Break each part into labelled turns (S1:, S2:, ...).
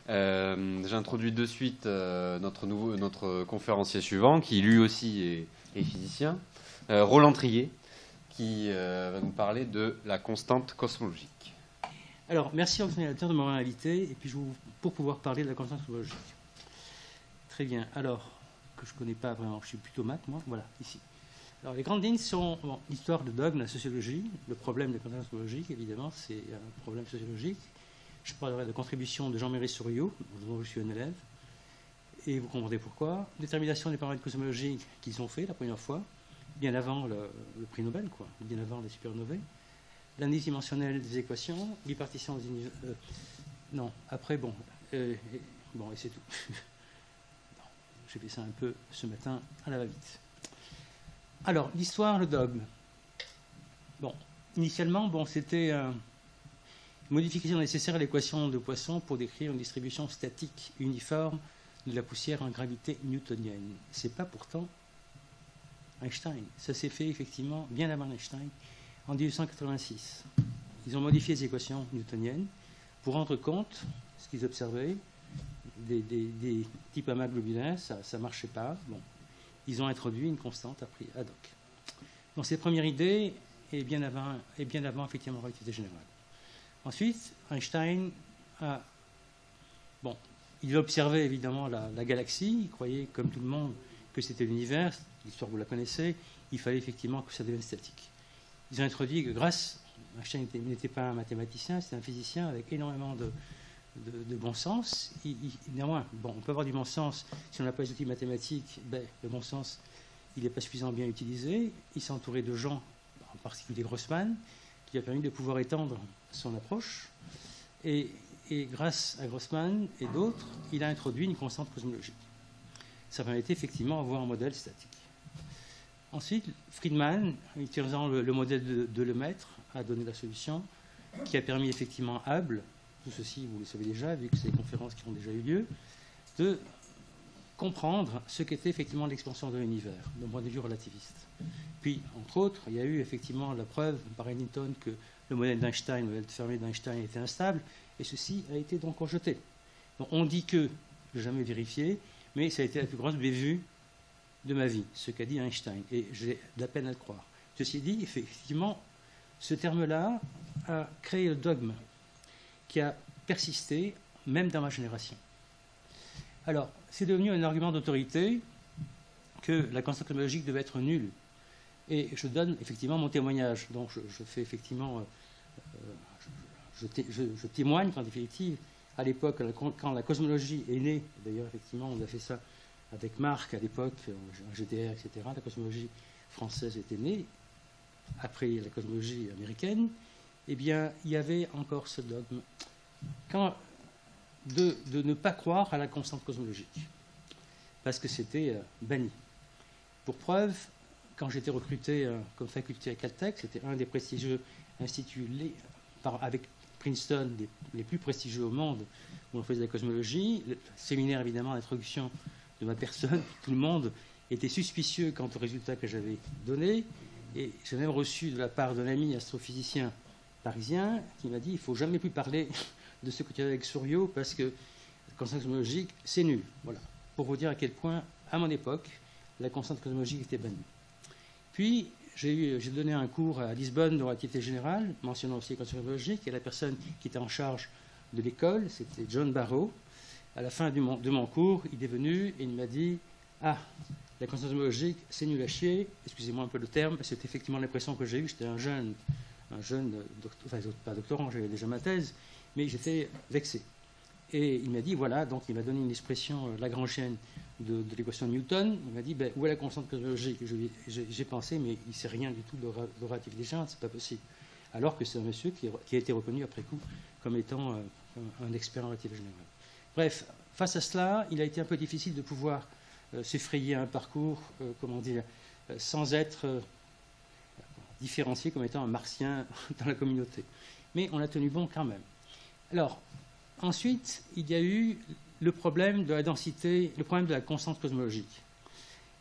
S1: J'introduis de suite notre conférencier suivant, qui lui aussi est physicien, Roland Trier, qui va nous parler de la constante cosmologique.
S2: Alors, merci organisateur de m'avoir invité, et puis pour pouvoir parler de la constante cosmologique. Très bien. Alors, que je ne connais pas vraiment, je suis plutôt maths, moi. Voilà, ici. Alors, les grandes lignes sont l'histoire de dogme, la sociologie, le problème de la constante cosmologique, évidemment, c'est un problème sociologique. Je parlerai de contribution de Jean-Méry Souriau, dont je suis un élève, et vous comprendrez pourquoi. Détermination des paramètres cosmologiques qu'ils ont fait la première fois, bien avant le prix Nobel, quoi, bien avant les supernovae. L'analyse dimensionnelle des équations, bipartition des univers. Non, après, bon, et c'est tout. J'ai fait ça un peu ce matin à la va-vite. Alors, l'histoire, le dogme. Bon, initialement, c'était modification nécessaire à l'équation de Poisson pour décrire une distribution statique uniforme de la poussière en gravité newtonienne. Ce n'est pas pourtant Einstein. Ça s'est fait effectivement bien avant Einstein, en 1886. Ils ont modifié les équations newtoniennes pour rendre compte, ce qu'ils observaient, des types amas globulins, ça ne marchait pas. Bon, ils ont introduit une constante ad hoc. Donc cette première idée est bien avant effectivement la relativité générale. Ensuite, Einstein il observait évidemment la galaxie, il croyait comme tout le monde que c'était l'univers, l'histoire vous la connaissez, il fallait effectivement que ça devienne statique. Ils ont introduit que Einstein n'était pas un mathématicien, c'était un physicien avec énormément de bon sens. Néanmoins, on peut avoir du bon sens si on n'a pas les outils mathématiques, le bon sens, il n'est pas suffisamment bien utilisé. Il s'est entouré de gens, en particulier Grossman, qui a permis de pouvoir étendre son approche. Et grâce à Grossman et d'autres, il a introduit une constante cosmologique. Ça permettait effectivement d'avoir un modèle statique. Ensuite, Friedman, utilisant le modèle de Lemaitre, a donné la solution qui a permis effectivement à Hubble, tout ceci vous le savez déjà, vu que c'est des conférences qui ont déjà eu lieu, de comprendre ce qu'était effectivement l'expansion de l'univers, d'un point de vue relativiste. Puis, entre autres, il y a eu effectivement la preuve par Eddington que le modèle d'Einstein, le modèle fermé d'Einstein était instable, et ceci a été donc rejeté. Donc on dit que, je n'ai jamais vérifié, mais ça a été la plus grosse bévue de ma vie, ce qu'a dit Einstein, et j'ai de la peine à le croire. Ceci dit, effectivement, ce terme-là a créé le dogme qui a persisté, même dans ma génération. Alors, c'est devenu un argument d'autorité que la constante cosmologique devait être nulle. Et je donne effectivement mon témoignage. Donc, je fais effectivement... je témoigne qu'en définitive, à l'époque, quand la cosmologie est née, d'ailleurs, effectivement, on a fait ça avec Marc à l'époque, en GDR, etc., la cosmologie française était née, après la cosmologie américaine, eh bien, il y avait encore ce dogme de ne pas croire à la constante cosmologique, parce que c'était banni. Pour preuve, quand j'étais recruté comme faculté à Caltech, c'était un des prestigieux instituts avec Princeton, les plus prestigieux au monde, où on faisait de la cosmologie. Le séminaire, évidemment, d'introduction de ma personne, tout le monde était suspicieux quant aux résultats que j'avais donnés. Et j'ai même reçu de la part d'un ami astrophysicien parisien qui m'a dit « il ne faut jamais plus parler de ce que tu as avec Souriau parce que la constante cosmologique, c'est nul. » Voilà. Pour vous dire à quel point, à mon époque, la constante cosmologique était bannie. Puis, j'ai donné un cours à Lisbonne de relativité générale, mentionnant aussi la constante cosmologique, et la personne qui était en charge de l'école, c'était John Barrow. À la fin de mon cours, il est venu et il m'a dit « Ah, la constante cosmologique, c'est nul à chier. » Excusez-moi un peu le terme, c'est effectivement l'impression que j'ai eue. J'étais un jeune pas doctorant, j'avais déjà ma thèse, mais j'étais vexé. Et il m'a dit, voilà, donc il m'a donné une expression lagrangienne de l'équation de Newton. Il m'a dit, où est la constante cosmologique? J'ai pensé, mais il ne sait rien du tout de relativité générale, c'est pas possible. Alors que c'est un monsieur qui a été reconnu après coup comme étant un expert en relativité générale. Bref, face à cela, il a été un peu difficile de pouvoir s'effrayer un parcours, sans être différencié comme étant un martien dans la communauté. Mais on a tenu bon quand même. Alors, ensuite, il y a eu le problème de la densité, le problème de la constante cosmologique.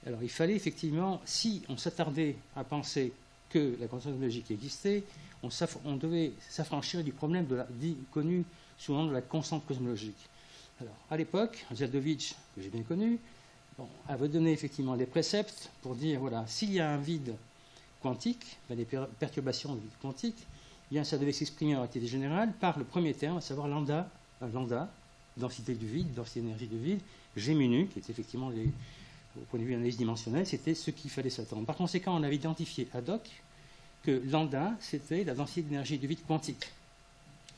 S2: Alors, il fallait effectivement, si on s'attardait à penser que la constante cosmologique existait, on devait s'affranchir du problème connu sous le nom de la constante cosmologique. Alors, à l'époque, Zaldovich, que j'ai bien connu, bon, avait donné effectivement des préceptes pour dire, voilà, s'il y a un vide quantique, des perturbations de vide quantique, eh bien, ça devait s'exprimer en relativité générale par le premier terme, à savoir lambda, densité du vide, densité d'énergie du vide, G mu nu, qui est effectivement, au point de vue analyse dimensionnelle, c'était ce qu'il fallait s'attendre. Par conséquent, on avait identifié ad hoc que lambda, c'était la densité d'énergie du vide quantique.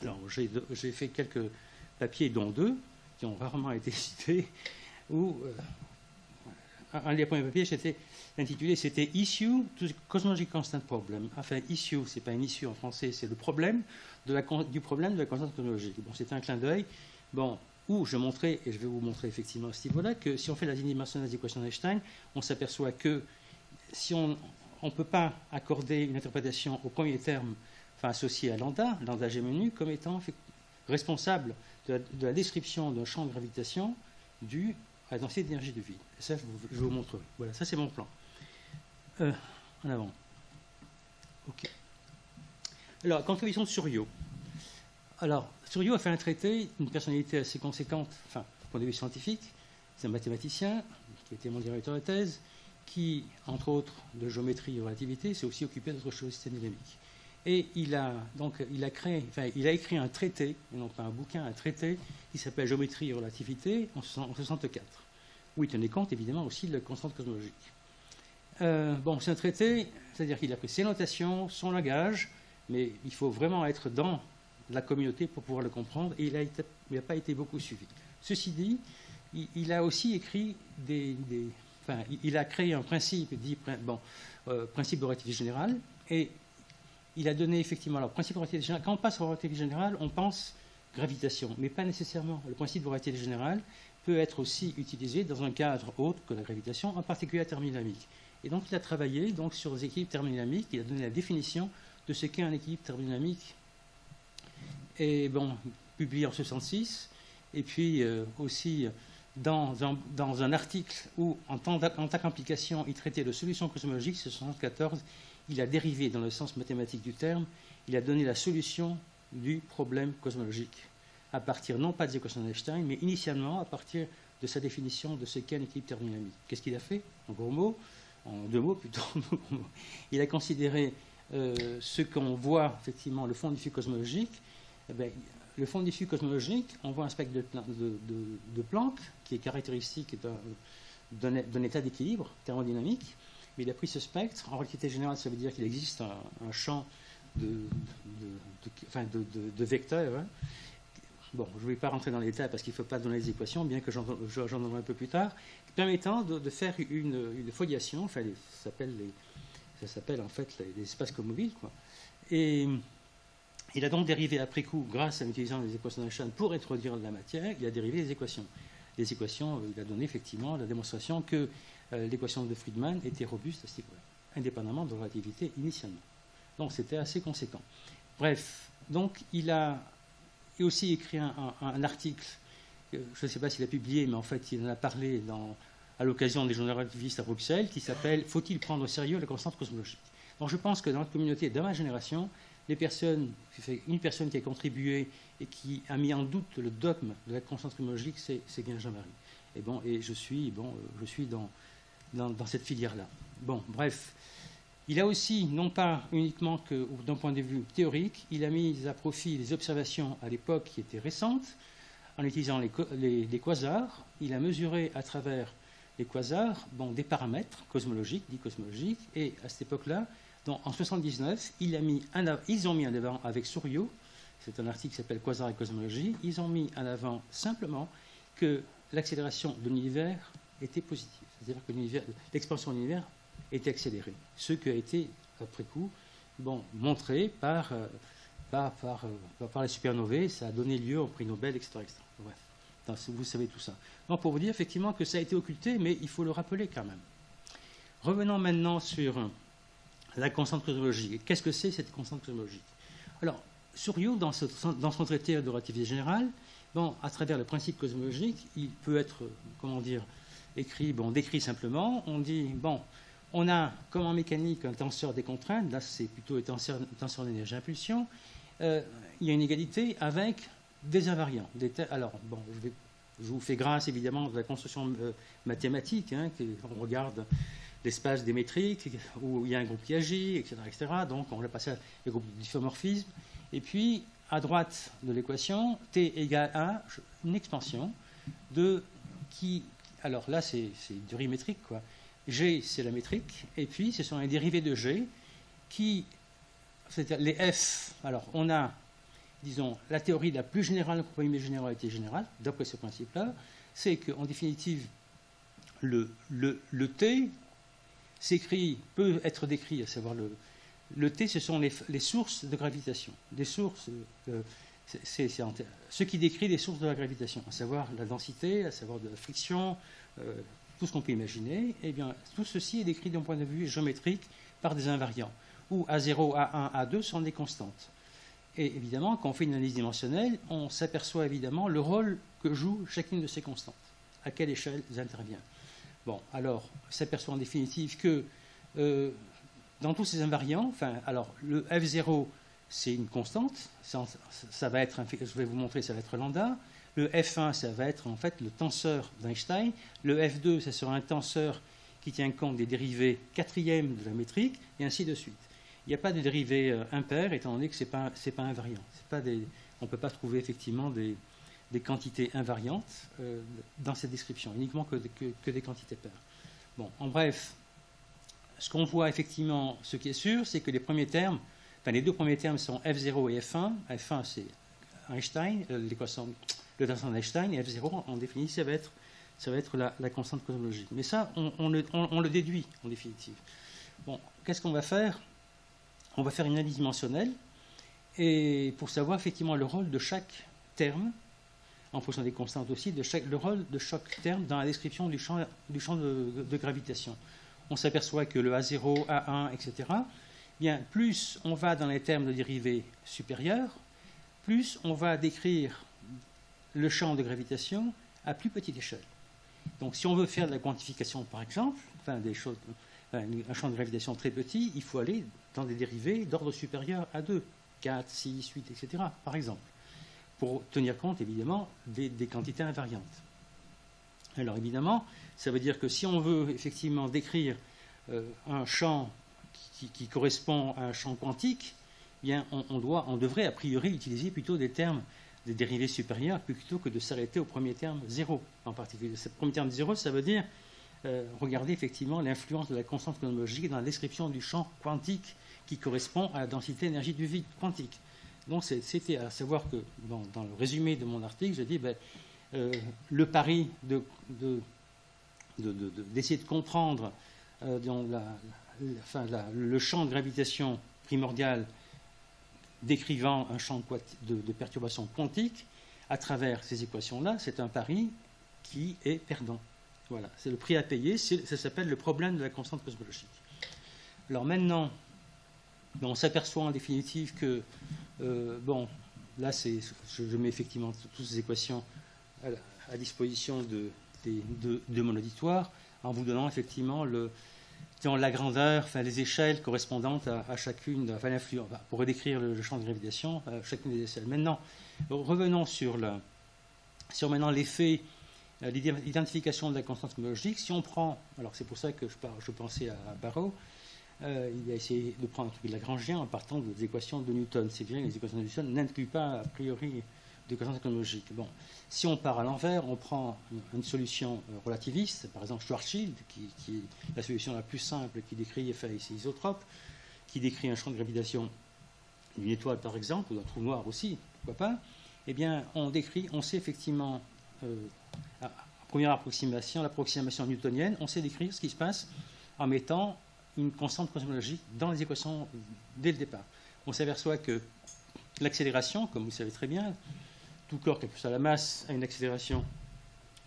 S2: Alors, j'ai fait quelques papiers, dont 2, qui ont rarement été cités, où un des premiers papiers, c'était intitulé, c'était Issue to the Cosmological Constant Problem. Enfin, issue, c'est pas une issue en français, c'est le problème du problème de la constante cosmologique. Bon, c'était un clin d'œil. Bon, où je montrais, et je vais vous montrer effectivement à ce niveau-là, que si on fait la dimension des équations d'Einstein, on s'aperçoit que si on ne peut pas accorder une interprétation au premier terme, enfin associé à lambda G mu nu, comme étant responsable de la description d'un champ de gravitation dû à la densité d'énergie du vide. Et ça, je vous montrerai. Voilà, ça c'est mon plan. En avant. OK. Alors, contribution de Suryo. Alors, Suryo a fait un traité, une personnalité assez conséquente, enfin, du point de vue scientifique. C'est un mathématicien qui était mon directeur de thèse, qui, entre autres, de géométrie et relativité, s'est aussi occupé d'autres choses, système dynamique. Et il a écrit un traité, et non pas un bouquin, un traité qui s'appelle Géométrie et relativité en 1964, où il tenait compte évidemment aussi de la constante cosmologique. Bon, c'est un traité, c'est-à-dire qu'il a pris ses notations, son langage, mais il faut vraiment être dans la communauté pour pouvoir le comprendre, et il n'a pas été beaucoup suivi. Ceci dit, il a aussi écrit il a créé un principe dit principe de relativité générale, et il a donné effectivement, alors, principe de relativité générale, quand on passe à la relativité générale, on pense gravitation, mais pas nécessairement. Le principe de relativité générale peut être aussi utilisé dans un cadre autre que la gravitation, en particulier la thermodynamique. Et donc il a travaillé donc, sur les équilibres thermodynamiques, il a donné la définition de ce qu'est un équilibre thermodynamique, et bon, publié en 1966, et puis aussi dans un article où, en tant qu'implication, il traitait de solutions cosmologiques, c'est 1974, il a dérivé dans le sens mathématique du terme, il a donné la solution du problème cosmologique, à partir non pas des équations d'Einstein, mais initialement à partir de sa définition de ce qu'est un équilibre thermodynamique. Qu'est-ce qu'il a fait? En gros mots, en 2 mots plutôt, il a considéré ce qu'on voit, effectivement, le fond diffus cosmologique. Eh bien, le fond diffus cosmologique, on voit un spectre de Planck qui est caractéristique d'un état d'équilibre thermodynamique, mais il a pris ce spectre. En relativité générale, ça veut dire qu'il existe un champ de vecteurs. Hein. Bon, je ne vais pas rentrer dans les détails parce qu'il ne faut pas donner les équations, bien que j'en donnerai un peu plus tard, permettant de faire une foliation, enfin, ça s'appelle en fait les espaces comobiles, quoi. Et il a donc dérivé après coup, grâce à l'utilisation des équations d'Einstein pour introduire la matière, il a dérivé les équations. Les équations, il a donné effectivement la démonstration que l'équation de Friedman était robuste à ce niveau-là, indépendamment de la relativité initialement. Donc c'était assez conséquent. Bref, donc il a aussi écrit un article, je ne sais pas s'il a publié, mais en fait il en a parlé à l'occasion des journées relativistes à Bruxelles, qui s'appelle « Faut-il prendre au sérieux la constante cosmologique ?» Donc je pense que dans notre communauté, dans ma génération, une personne qui a contribué et qui a mis en doute le dogme de la constante cosmologique, c'est bien Jean-Marie. Et je suis dans cette filière-là. Bon, bref. Il a aussi, non pas uniquement que d'un point de vue théorique, il a mis à profit des observations à l'époque qui étaient récentes, en utilisant les quasars. Il a mesuré à travers les quasars des paramètres cosmologiques, dits cosmologiques, et à cette époque-là, en 1979, ils ont mis en avant avec Suryo, c'est un article qui s'appelle Quasar et cosmologie, ils ont mis en avant simplement que l'accélération de l'univers était positive. C'est-à-dire que l'expansion de l'univers était accélérée. Ce qui a été, après coup, montré par les supernovae, ça a donné lieu au prix Nobel, etc. Bref, vous savez tout ça. Donc pour vous dire effectivement que ça a été occulté, mais il faut le rappeler quand même. Revenons maintenant sur la constante cosmologique. Qu'est-ce que c'est cette constante cosmologique? Alors, Suryo, dans son traité de relativité générale, à travers le principe cosmologique, il peut être, décrit simplement. On dit, on a, comme en mécanique, un tenseur des contraintes, là c'est plutôt un tenseur d'énergie-impulsion, il y a une égalité avec des invariants. Alors, je vais je vous fais grâce évidemment de la construction mathématique, hein, on regarde l'espace des métriques, où il y a un groupe qui agit, etc. etc. Donc on l'a passé au groupe de difféomorphisme. Et puis, à droite de l'équation, t égale à une expansion de qui... Alors là, c'est du métrique, quoi. G, c'est la métrique, et puis ce sont les dérivés de G qui... C'est-à-dire les F. Alors, on a, disons, la théorie la plus générale, la probabilité généralité générale, d'après ce principe-là, c'est qu'en définitive, le T peut être décrit, à savoir le T, ce sont les sources de gravitation. Des sources, ce qui décrit les sources de la gravitation, à savoir la densité, à savoir de la friction, tout ce qu'on peut imaginer. Eh bien, tout ceci est décrit d'un point de vue géométrique par des invariants, où A0, A1, A2 sont des constantes. Et évidemment, quand on fait une analyse dimensionnelle, on s'aperçoit évidemment le rôle que joue chacune de ces constantes, à quelle échelle elles interviennent. Bon, alors, on s'aperçoit en définitive que dans tous ces invariants, alors le F0, c'est une constante, ça va être, je vais vous montrer, ça va être lambda. Le F1, ça va être en fait le tenseur d'Einstein. Le F2, ça sera un tenseur qui tient compte des dérivés quatrièmes de la métrique, et ainsi de suite. Il n'y a pas de dérivés impairs, étant donné que ce n'est pas invariant. On ne peut pas trouver effectivement des quantités invariantes dans cette description, uniquement que des quantités paires. Bon, en bref, ce qu'on voit effectivement, ce qui est sûr, c'est que les premiers termes, les deux premiers termes sont F0 et F1. F1, c'est Einstein, l'équation, le tenseur d'Einstein, et F0, en définitive, ça va être la constante cosmologique. Mais ça, on le déduit, en définitive. Bon, qu'est-ce qu'on va faire? On va faire une analyse dimensionnelle, et pour savoir effectivement le rôle de chaque terme, en fonction des constantes aussi, le rôle de chaque terme dans la description du champ de gravitation. On s'aperçoit que le A0, A1, etc., bien, plus on va dans les termes de dérivés supérieurs, plus on va décrire le champ de gravitation à plus petite échelle. Donc, si on veut faire de la quantification, par exemple, un champ de gravitation très petit, il faut aller dans des dérivés d'ordre supérieur à 2, 4, 6, 8, etc., par exemple, pour tenir compte, évidemment, des quantités invariantes. Alors, évidemment, ça veut dire que si on veut effectivement décrire un champ qui correspond à un champ quantique, eh bien, on devrait a priori utiliser plutôt des termes des dérivés supérieurs plutôt que de s'arrêter au premier terme 0 en particulier. Ce premier terme 0, ça veut dire regarder effectivement l'influence de la constante cosmologique dans la description du champ quantique qui correspond à la densité d'énergie du vide quantique. Donc c'était à savoir que dans le résumé de mon article, je dis le pari d'essayer de comprendre le champ de gravitation primordial décrivant un champ de perturbation quantique à travers ces équations-là, c'est un pari qui est perdant. Voilà, c'est le prix à payer, ça s'appelle le problème de la constante cosmologique. Alors maintenant, on s'aperçoit en définitive que, là, je mets effectivement toutes ces équations à disposition de mon auditoire, en vous donnant effectivement la grandeur, les échelles correspondantes à chacune, l'influence, pour redécrire le champ de gravitation, chacune des échelles. Maintenant, revenons sur maintenant l'effet, l'identification de la constante cosmologique. Si on prend, alors c'est pour ça que je pensais à Barrow, il a essayé de prendre un truc lagrangien en partant des équations de Newton. C'est bien que les équations de Newton n'incluent pas a priori de constante cosmologique. Bon, si on part à l'envers, on prend une solution relativiste, par exemple Schwarzschild, qui est la solution la plus simple, qui décrit effet isotrope, qui décrit un champ de gravitation d'une étoile par exemple, ou d'un trou noir aussi, pourquoi pas. Eh bien, on sait effectivement, première approximation, l'approximation newtonienne, on sait décrire ce qui se passe en mettant une constante cosmologique dans les équations dès le départ. On s'aperçoit que l'accélération, comme vous le savez très bien, tout corps quel que soit la masse a une accélération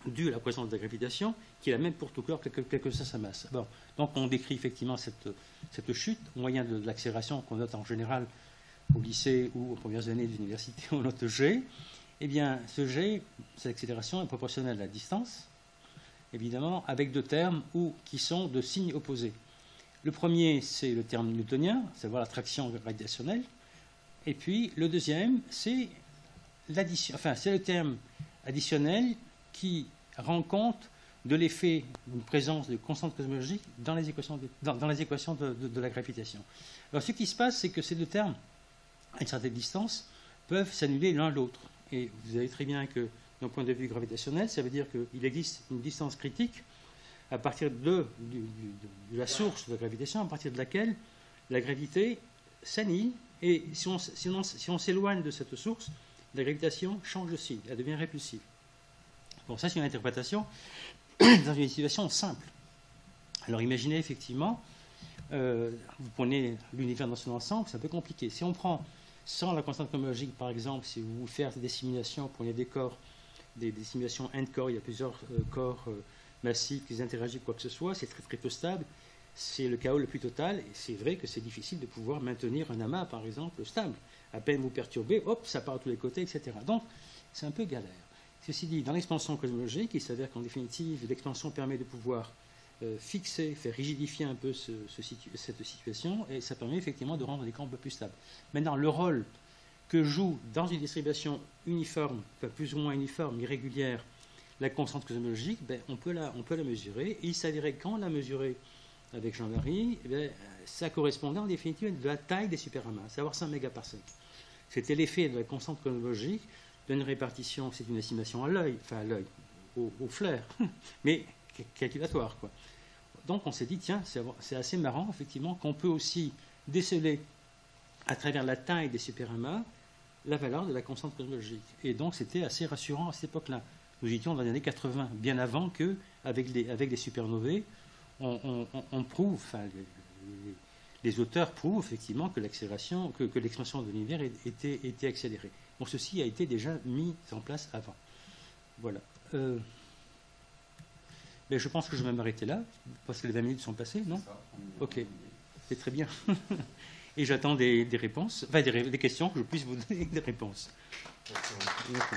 S2: due à la présence de la gravitation, qui est la même pour tout corps quelle que soit sa masse. Bon, donc on décrit effectivement cette chute au moyen de l'accélération qu'on note en général au lycée ou aux premières années de l'université, on note G. Eh bien, ce G, cette accélération est proportionnelle à la distance, évidemment, avec deux termes qui sont de signes opposés. Le premier, c'est le terme newtonien, c'est-à-dire l'attraction gravitationnelle. Et puis, le deuxième, c'est l'addition, c'est le terme additionnel qui rend compte de l'effet d'une présence de constante cosmologique dans les équations de la gravitation. Alors ce qui se passe, c'est que ces deux termes, à une certaine distance, peuvent s'annuler l'un l'autre. Et vous savez très bien que, d'un point de vue gravitationnel, ça veut dire qu'il existe une distance critique à partir de la source de la gravitation, à partir de laquelle la gravité s'annihile. Et si on s'éloigne de cette source, la gravitation change de signe, elle devient répulsive. Bon, ça c'est une interprétation dans une situation simple. Alors imaginez effectivement, vous prenez l'univers dans son ensemble, c'est un peu compliqué. Si on prend sans la constante cosmologique, par exemple, si vous faites des simulations, prenez des corps, des simulations end-corps, il y a plusieurs corps massifs qui interagissent, quoi que ce soit, c'est très très peu stable, c'est le chaos le plus total, et c'est vrai que c'est difficile de pouvoir maintenir un amas, par exemple, stable. À peine vous perturbez, hop, ça part de tous les côtés, etc. Donc, c'est un peu galère. Ceci dit, dans l'expansion cosmologique, il s'avère qu'en définitive, l'expansion permet de pouvoir fixer, faire rigidifier un peu cette situation, et ça permet effectivement de rendre les camps un peu plus stables. Maintenant, le rôle que joue dans une distribution uniforme, enfin plus ou moins uniforme, irrégulière, la constante cosmologique, on peut la mesurer, et il s'avérait quand on l'a mesurée avec Jean-Marie, ça correspondait en définitive de la taille des superamas, savoir 100 mégaparsecs. C'était l'effet de la constante cosmologique d'une répartition, c'est une estimation à l'œil, enfin à l'œil, au flair, mais calculatoire, quoi. Donc on s'est dit, tiens, c'est assez marrant, effectivement, qu'on peut aussi déceler, à travers la taille des superamas, la valeur de la constante cosmologique. Et donc c'était assez rassurant à cette époque-là. Nous étions dans les années 80, bien avant que, avec les supernovae, on prouve, enfin, les auteurs prouvent effectivement que l'accélération, que l'expansion de l'univers était accélérée. Bon, ceci a été déjà mis en place avant. Voilà. Mais je pense que je vais m'arrêter là, parce que les 20 minutes sont passées, non? Ok, c'est très bien. Et j'attends des réponses, enfin des questions, que je puisse vous donner des réponses. Merci.